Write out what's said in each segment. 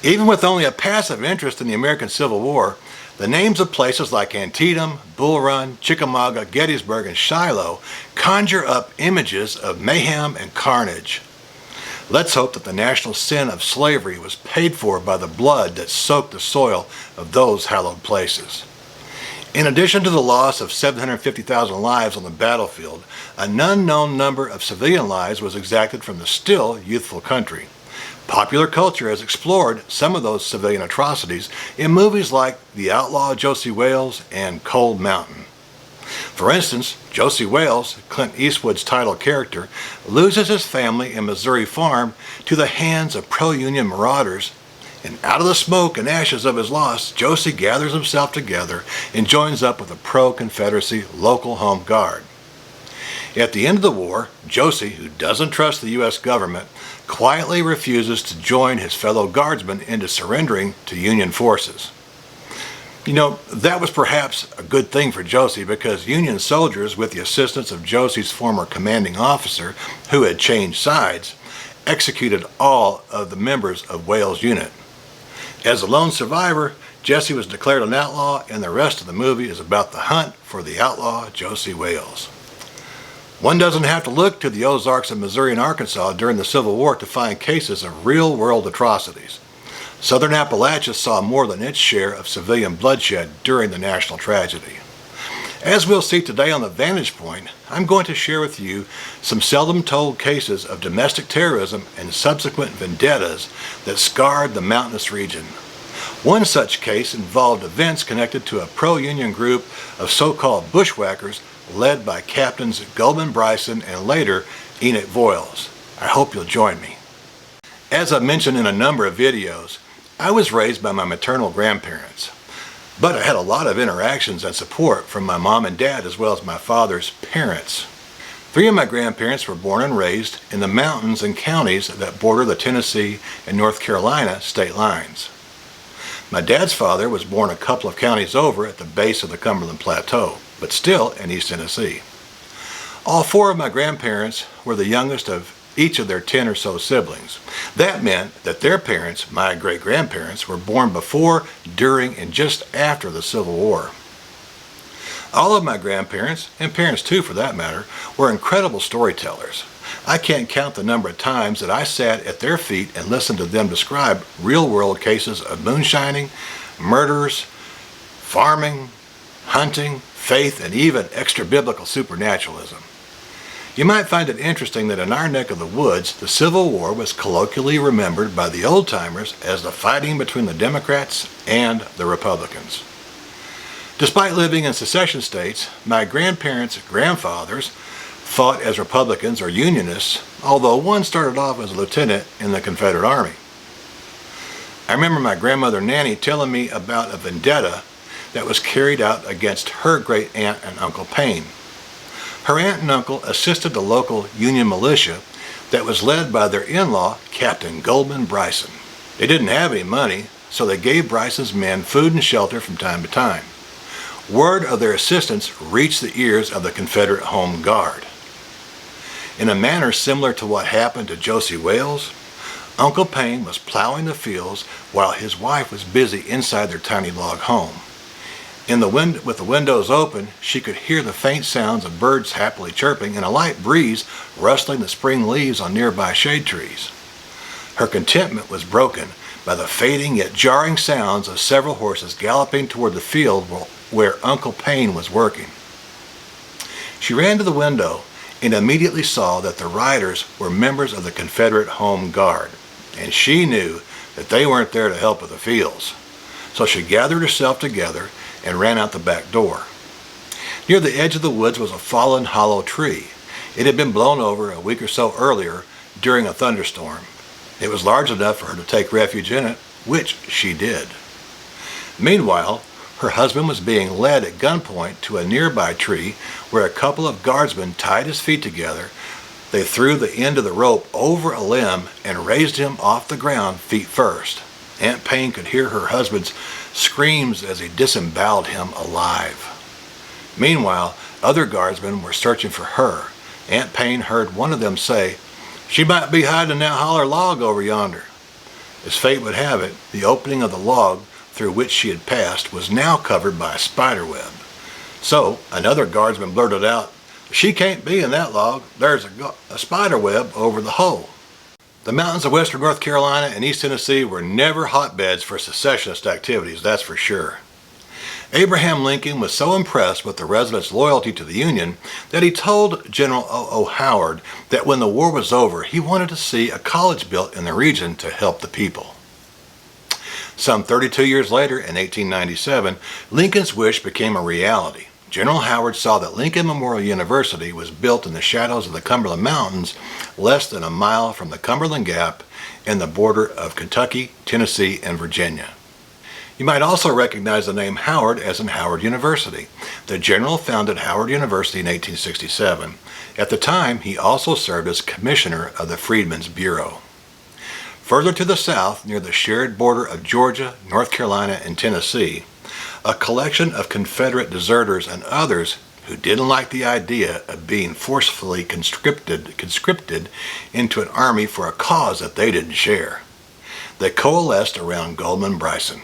Even with only a passive interest in the American Civil War, the names of places like Antietam, Bull Run, Chickamauga, Gettysburg, and Shiloh conjure up images of mayhem and carnage. Let's hope that the national sin of slavery was paid for by the blood that soaked the soil of those hallowed places. In addition to the loss of 750,000 lives on the battlefield, an unknown number of civilian lives was exacted from the still youthful country. Popular culture has explored some of those civilian atrocities in movies like The Outlaw, Josey and Cold Mountain. For instance, Josey, Clint Eastwood's title character, loses his family and Missouri farm to the hands of pro-Union marauders, and out of the smoke and ashes of his loss, Josey gathers himself together and joins up with a pro-Confederacy local home guard. At the end of the war, Josey, who doesn't trust the U.S. government, quietly refuses to join his fellow guardsmen into surrendering to Union forces. You know, that was perhaps a good thing for Josey because Union soldiers, with the assistance of Josey's former commanding officer, who had changed sides, executed all of the members of Wales' unit. As a lone survivor, Jesse was declared an outlaw, and the rest of the movie is about the hunt for the outlaw Josey Wales. One doesn't have to look to the Ozarks of Missouri and Arkansas during the Civil War to find cases of real-world atrocities. Southern Appalachia saw more than its share of civilian bloodshed during the national tragedy. As we'll see today on the Vanntage Point, I'm going to share with you some seldom told cases of domestic terrorism and subsequent vendettas that scarred the mountainous region. One such case involved events connected to a pro-Union group of so-called bushwhackers led by Captains Goldman Bryson and later Enoch Voiles. I hope you'll join me. As I've mentioned in a number of videos, I was raised by my maternal grandparents, but I had a lot of interactions and support from my mom and dad as well as my father's parents. 3 of my grandparents were born and raised in the mountains and counties that border the Tennessee and North Carolina state lines. My dad's father was born a couple of counties over at the base of the Cumberland Plateau, but still in East Tennessee. All 4 of my grandparents were the youngest of each of their 10 or so siblings. That meant that their parents, my great-grandparents, were born before, during, and just after the Civil War. All of my grandparents, and parents too for that matter, were incredible storytellers. I can't count the number of times that I sat at their feet and listened to them describe real-world cases of moonshining, murders, farming, hunting, faith, and even extra-biblical supernaturalism. You might find it interesting that in our neck of the woods, the Civil War was colloquially remembered by the old-timers as the fighting between the Democrats and the Republicans. Despite living in secession states, my grandparents' grandfathers fought as Republicans or Unionists, although one started off as a lieutenant in the Confederate Army. I remember my grandmother Nanny telling me about a vendetta that was carried out against her great-aunt and Uncle Payne. Her aunt and uncle assisted the local Union militia that was led by their in-law, Captain Goldman Bryson. They didn't have any money, so they gave Bryson's men food and shelter from time to time. Word of their assistance reached the ears of the Confederate Home Guard. In a manner similar to what happened to Josey Wales, Uncle Payne was plowing the fields while his wife was busy inside their tiny log home. With the windows open, she could hear the faint sounds of birds happily chirping and a light breeze rustling the spring leaves on nearby shade trees. Her contentment was broken by the fading yet jarring sounds of several horses galloping toward the field where Uncle Payne was working. She ran to the window and immediately saw that the riders were members of the Confederate Home Guard, and she knew that they weren't there to help with the fields. So she gathered herself together and ran out the back door. Near the edge of the woods was a fallen hollow tree. It had been blown over a week or so earlier during a thunderstorm. It was large enough for her to take refuge in it, which she did. Meanwhile, her husband was being led at gunpoint to a nearby tree where a couple of guardsmen tied his feet together. They threw the end of the rope over a limb and raised him off the ground feet first. Aunt Payne could hear her husband's screams as he disemboweled him alive. Meanwhile, other guardsmen were searching for her. Aunt Payne heard one of them say, "She might be hiding in that holler log over yonder." As fate would have it, the opening of the log through which she had passed was now covered by a spider web. So another guardsman blurted out, "She can't be in that log. There's a spider web over the hole." The mountains of western North Carolina and East Tennessee were never hotbeds for secessionist activities, that's for sure. Abraham Lincoln was so impressed with the residents' loyalty to the Union that he told General O. Howard that when the war was over, he wanted to see a college built in the region to help the people. Some 32 years later, in 1897, Lincoln's wish became a reality. General Howard saw that Lincoln Memorial University was built in the shadows of the Cumberland Mountains, less than a mile from the Cumberland Gap and the border of Kentucky, Tennessee, and Virginia. You might also recognize the name Howard as in Howard University. The general founded Howard University in 1867. At the time, he also served as commissioner of the Freedmen's Bureau. Further to the south, near the shared border of Georgia, North Carolina, and Tennessee, a collection of Confederate deserters and others who didn't like the idea of being forcefully conscripted into an army for a cause that they didn't share. They coalesced around Goldman Bryson.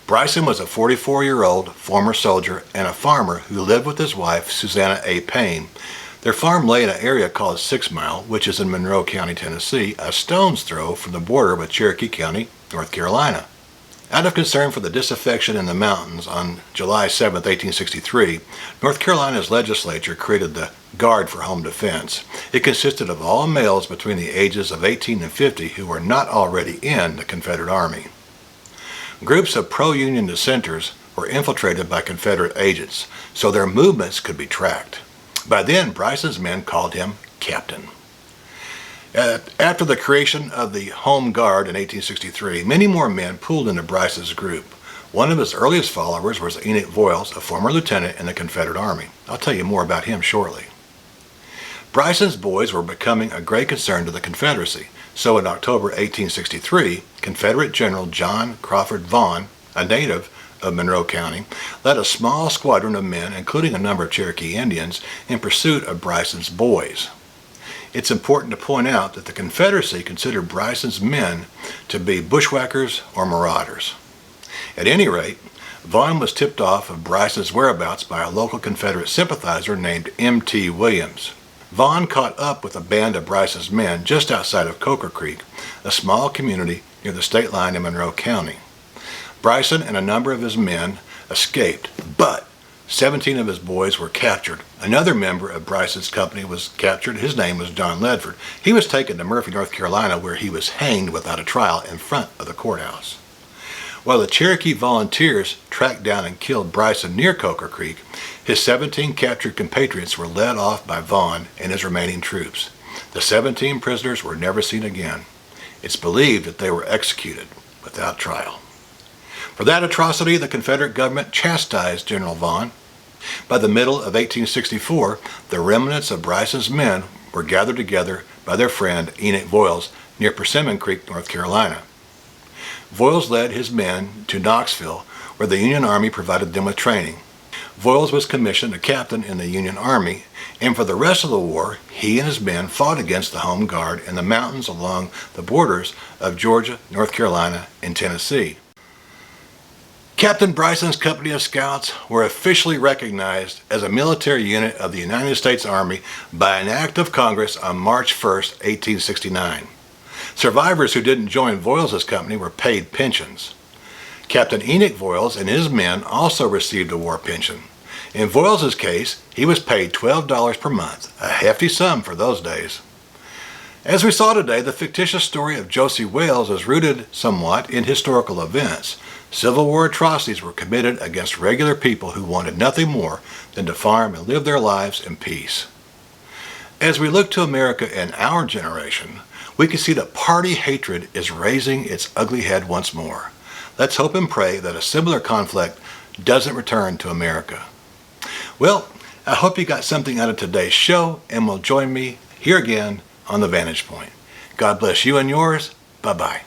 Bryson was a 44-year-old former soldier and a farmer who lived with his wife, Susanna A. Payne. Their farm lay in an area called 6 Mile, which is in Monroe County, Tennessee, a stone's throw from the border with Cherokee County, North Carolina. Out of concern for the disaffection in the mountains, on July 7, 1863, North Carolina's legislature created the Guard for Home Defense. It consisted of all males between the ages of 18 and 50 who were not already in the Confederate Army. Groups of pro-Union dissenters were infiltrated by Confederate agents, so their movements could be tracked. By then, Bryson's men called him Captain. After the creation of the Home Guard in 1863, many more men pooled into Bryson's group. One of his earliest followers was Enoch Voiles, a former lieutenant in the Confederate Army. I'll tell you more about him shortly. Bryson's boys were becoming a great concern to the Confederacy, so in October 1863, Confederate General John Crawford Vaughn, a native of Monroe County, led a small squadron of men, including a number of Cherokee Indians, in pursuit of Bryson's boys. It's important to point out that the Confederacy considered Bryson's men to be bushwhackers or marauders. At any rate, Vaughn was tipped off of Bryson's whereabouts by a local Confederate sympathizer named M.T. Williams. Vaughn caught up with a band of Bryson's men just outside of Coker Creek, a small community near the state line in Monroe County. Bryson and a number of his men escaped, but 17 of his boys were captured. Another member of Bryson's company was captured. His name was John Ledford. He was taken to Murphy, North Carolina, where he was hanged without a trial in front of the courthouse. While the Cherokee volunteers tracked down and killed Bryson near Coker Creek, his 17 captured compatriots were led off by Vaughn and his remaining troops. The 17 prisoners were never seen again. It's believed that they were executed without trial. For that atrocity, the Confederate government chastised General Vaughn. By the middle of 1864, the remnants of Bryson's men were gathered together by their friend Enoch Voiles near Persimmon Creek, North Carolina. Voiles led his men to Knoxville, where the Union Army provided them with training. Voiles was commissioned a captain in the Union Army, and for the rest of the war, he and his men fought against the Home Guard in the mountains along the borders of Georgia, North Carolina, and Tennessee. Captain Bryson's company of scouts were officially recognized as a military unit of the United States Army by an act of Congress on March 1, 1869. Survivors who didn't join Voiles' company were paid pensions. Captain Enoch Voiles and his men also received a war pension. In Voiles' case, he was paid $12 per month, a hefty sum for those days. As we saw today, the fictitious story of Josey Wales is rooted somewhat in historical events. Civil War atrocities were committed against regular people who wanted nothing more than to farm and live their lives in peace. As we look to America in our generation, we can see that party hatred is raising its ugly head once more. Let's hope and pray that a similar conflict doesn't return to America. Well, I hope you got something out of today's show and will join me here again on the Vanntage Point. God bless you and yours. Bye-bye.